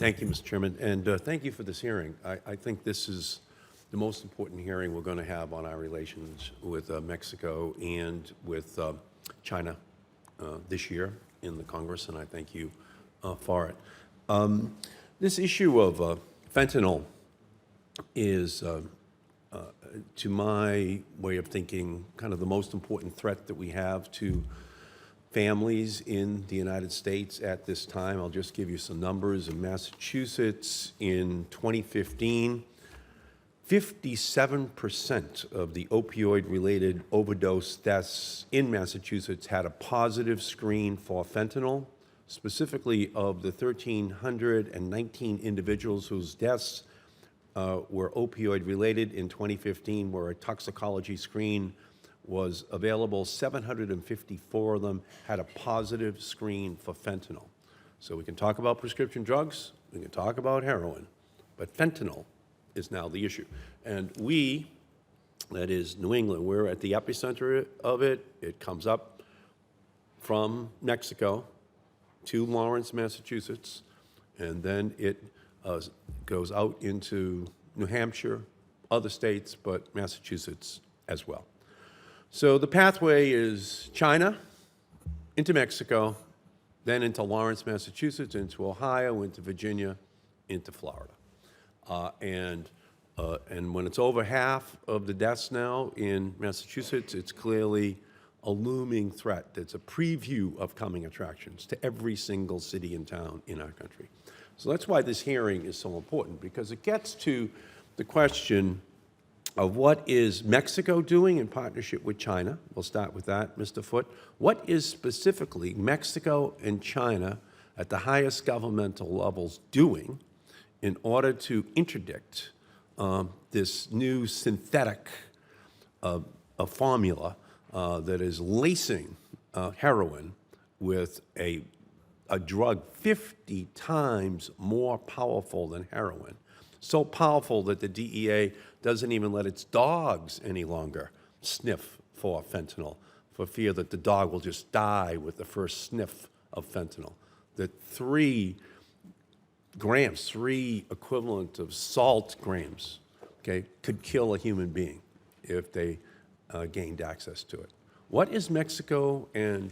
Thank you, Mr. Chairman, and thank you for this hearing. I think this is the most important hearing we're going to have on our relations with Mexico and with China this year in the Congress, and I thank you for it. This issue of fentanyl is, to my way of thinking, kind of the most important threat that we have to families in the United States at this time. I'll just give you some numbers. In Massachusetts, in 2015, 57% of the opioid-related overdose deaths in Massachusetts had a positive screen for fentanyl. Specifically, of the 1,319 individuals whose deaths were opioid-related in 2015, where a toxicology screen was available, 754 of them had a positive screen for fentanyl. So we can talk about prescription drugs, we can talk about heroin, but fentanyl is now the issue. And we, that is New England, we're at the epicenter of it. It comes up from Mexico to Lawrence, Massachusetts, and then it goes out into New Hampshire, other states, but Massachusetts as well. So the pathway is China, into Mexico, then into Lawrence, Massachusetts, into Ohio, into Virginia, into Florida. And when it's over half of the deaths now in Massachusetts, it's clearly a looming threat that's a preview of coming attractions to every single city and town in our country. So that's why this hearing is so important, because it gets to the question of what is Mexico doing in partnership with China. We'll start with that, Mr. Foote. What is specifically Mexico and China at the highest governmental levels doing in order to interdict this new synthetic formula that is lacing heroin with a drug 50 times more powerful than heroin, so powerful that the DEA doesn't even let its dogs any longer sniff for fentanyl for fear that the dog will just die with the first sniff of fentanyl. That 3 grams, 3 equivalent of salt grams, okay, could kill a human being if they gained access to it. What is Mexico and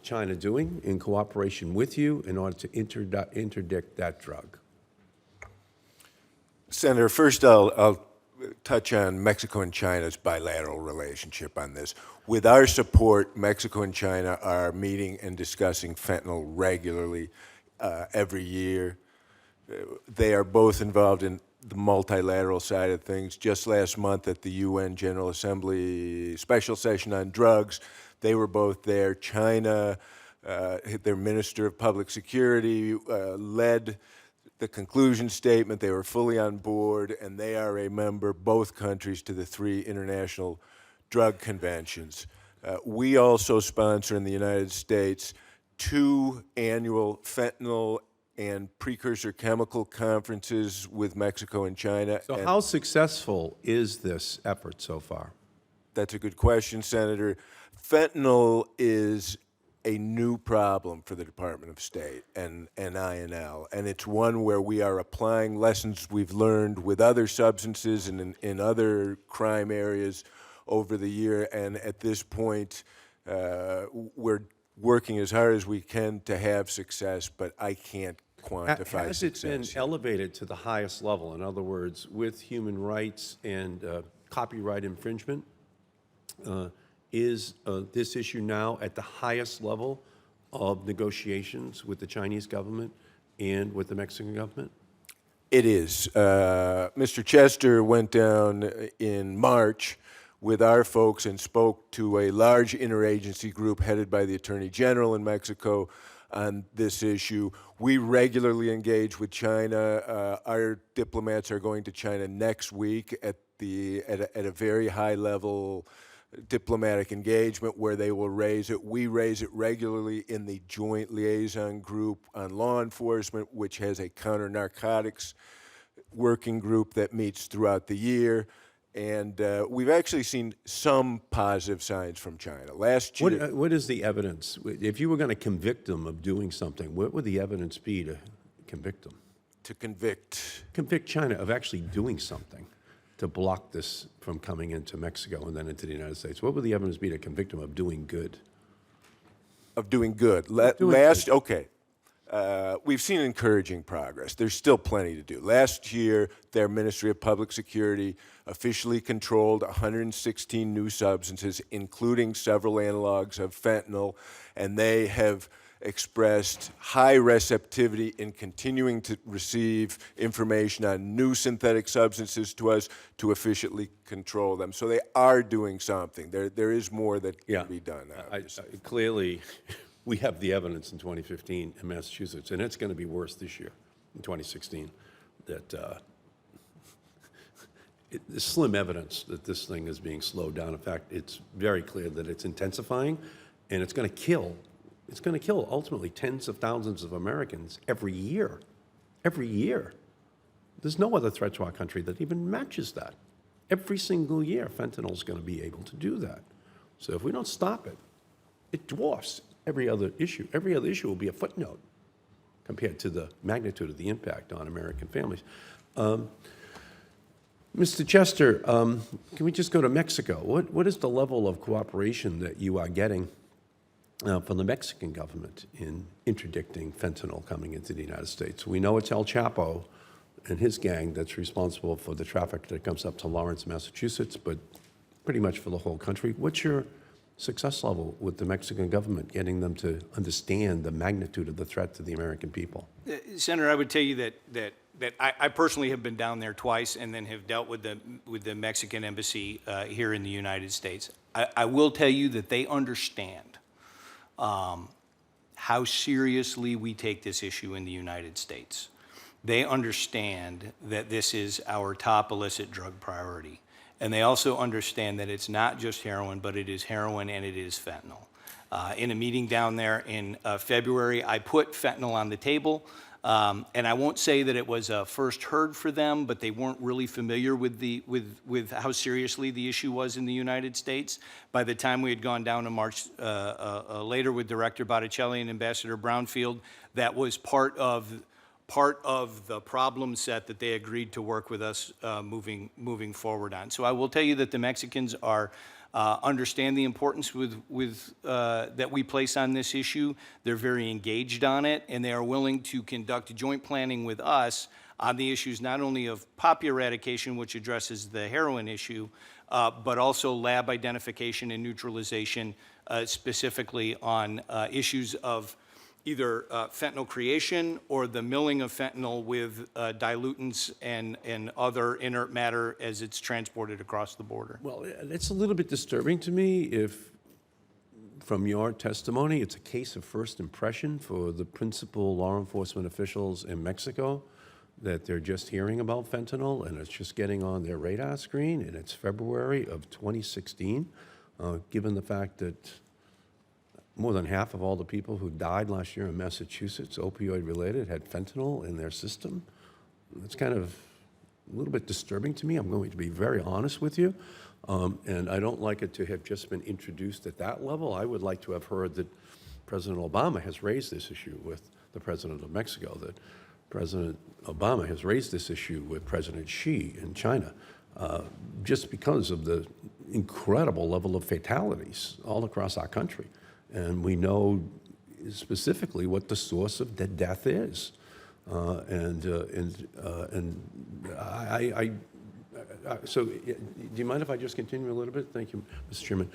China doing in cooperation with you in order to interdict that drug? Senator, first I'll touch on Mexico and China's bilateral relationship on this. With our support, Mexico and China are meeting and discussing fentanyl regularly every year. They are both involved in the multilateral side of things. Just last month at the UN General Assembly special session on drugs, they were both there. China, their Minister of Public Security, led the conclusion statement. They were fully on board, and they are a member, both countries, to the 3 international drug conventions. We also sponsor in the United States 2 annual fentanyl and precursor chemical conferences with Mexico and China. So how successful is this effort so far? That's a good question, Senator. Fentanyl is a new problem for the Department of State and INL, and it's one where we are applying lessons we've learned with other substances and in other crime areas over the year, and at this point, we're working as hard as we can to have success, but I can't quantify Has success. it been elevated to the highest level? In other words, with human rights and copyright infringement, is this issue now at the highest level of negotiations with the Chinese government and with the Mexican government? It is. Mr. Chester went down in March with our folks and spoke to a large interagency group headed by the Attorney General in Mexico on this issue. We regularly engage with China. Our diplomats are going to China next week at a very high level diplomatic engagement where they will raise it. We raise it regularly in the Joint Liaison Group on Law Enforcement, which has a counter-narcotics working group that meets throughout the year. And we've actually seen some positive signs from China. Last year, What is the evidence? If you were going to convict them of doing something, what would the evidence be convict them? To convict. Convict China of actually doing something to block this from coming into Mexico and then into the United States. What would the evidence be to convict them of doing good? Of doing good. Okay. We've seen encouraging progress. There's still plenty to do. Last year, their Ministry of Public Security officially controlled 116 new substances, including several analogs of fentanyl, and they have expressed high receptivity in continuing to receive information on new synthetic substances to us to efficiently control them. So they are doing something. There is more that can be done. Clearly, we have the evidence in 2015 in Massachusetts, and it's going to be worse this year, in 2016, that there's slim evidence that this thing is being slowed down. In fact, it's very clear that it's intensifying, and it's going to kill. It's going to kill ultimately tens of thousands of Americans every year. Every year. There's no other threat to our country that even matches that. Every single year, fentanyl is going to be able to do that. So if we don't stop it, it dwarfs every other issue. Every other issue will be a footnote compared to the magnitude of the impact on American families. Mr. Chester, can we just go to Mexico? What is the level of cooperation that you are getting from the Mexican government in interdicting fentanyl coming into the United States? We know it's El Chapo and his gang that's responsible for the traffic that comes up to Lawrence, Massachusetts, but pretty much for the whole country. What's your success level with the Mexican government, getting them to understand the magnitude of the threat to the American people? Senator, I would tell you that I personally have been down there twice and then have dealt with the Mexican embassy here in the United States. I will tell you that they understand how seriously we take this issue in the United States. They understand that this is our top illicit drug priority. And they also understand that it's not just heroin, but it is heroin and it is fentanyl. In a meeting down there in February, I put fentanyl on the table. And I won't say that it was a first heard for them, but they weren't really familiar with how seriously the issue was in the United States. By the time we had gone down to March later with Director Botticelli and Ambassador Brownfield, that was part of the problem set that they agreed to work with us moving forward on. So I will tell you that the Mexicans are understand the importance that we place on this issue. They're very engaged on it, and they are willing to conduct joint planning with us on the issues not only of poppy eradication, which addresses the heroin issue, but also lab identification and neutralization, specifically on issues of either fentanyl creation or the milling of fentanyl with dilutants and other inert matter as it's transported across the border. Well, it's a little bit disturbing to me if, from your testimony, it's a case of first impression for the principal law enforcement officials in Mexico, that they're just hearing about fentanyl and it's just getting on their radar screen, and it's February of 2016, given the fact that more than half of all the people who died last year in Massachusetts, opioid-related, had fentanyl in their system. It's kind of a little bit disturbing to me. I'm going to be very honest with you. And I don't like it to have just been introduced at that level. I would like to have heard that President Obama has raised this issue with the President of Mexico, that President Obama has raised this issue with President Xi in China, just because of the incredible level of fatalities all across our country. And we know specifically what the source of the death is. So do you mind if I just continue a little bit? Thank you, Mr. Chairman.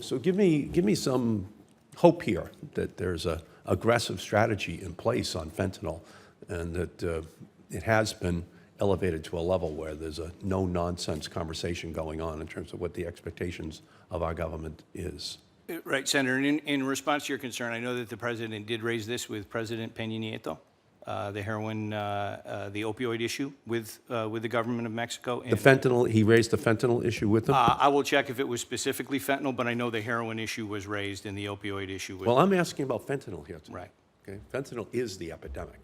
So give me some hope here that there's a aggressive strategy in place on fentanyl, and that it has been elevated to a level where there's a no-nonsense conversation going on in terms of what the expectations of our government is. Right, Senator. And in response to your concern, I know that the President did raise this with President Peña Nieto, the heroin, the opioid issue with the government of Mexico. And The fentanyl, he raised the fentanyl issue with them? I will check if it was specifically fentanyl, but I know the heroin issue was raised and the opioid issue was. Well, I'm asking about fentanyl here tonight. Right. Okay? Fentanyl is the epidemic.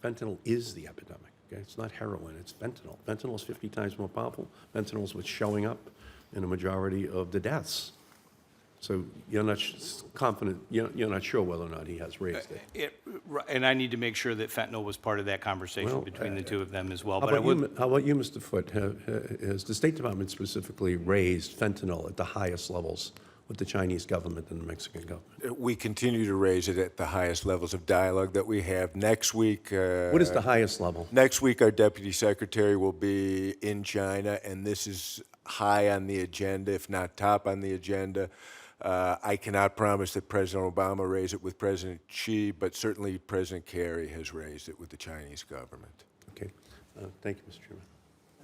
Fentanyl is the epidemic. Okay? It's not heroin, it's fentanyl. Fentanyl is 50 times more powerful. Fentanyl is what's showing up in a majority of the deaths. So you're not confident, you're not sure whether or not he has raised it? And I need to make sure that fentanyl was part of that conversation Well, between the two of them as well. How But I about would, you, how about you, Mr. Foote? Has the State Department specifically raised fentanyl at the highest levels with the Chinese government and the Mexican government? We continue to raise it at the highest levels of dialogue that we have. Next week, What is the highest level? next week, our Deputy Secretary will be in China, and this is high on the agenda, if not top on the agenda. I cannot promise that President Obama raised it with President Xi, but certainly President Kerry has raised it with the Chinese government. Okay. Thank you, Mr. Chairman.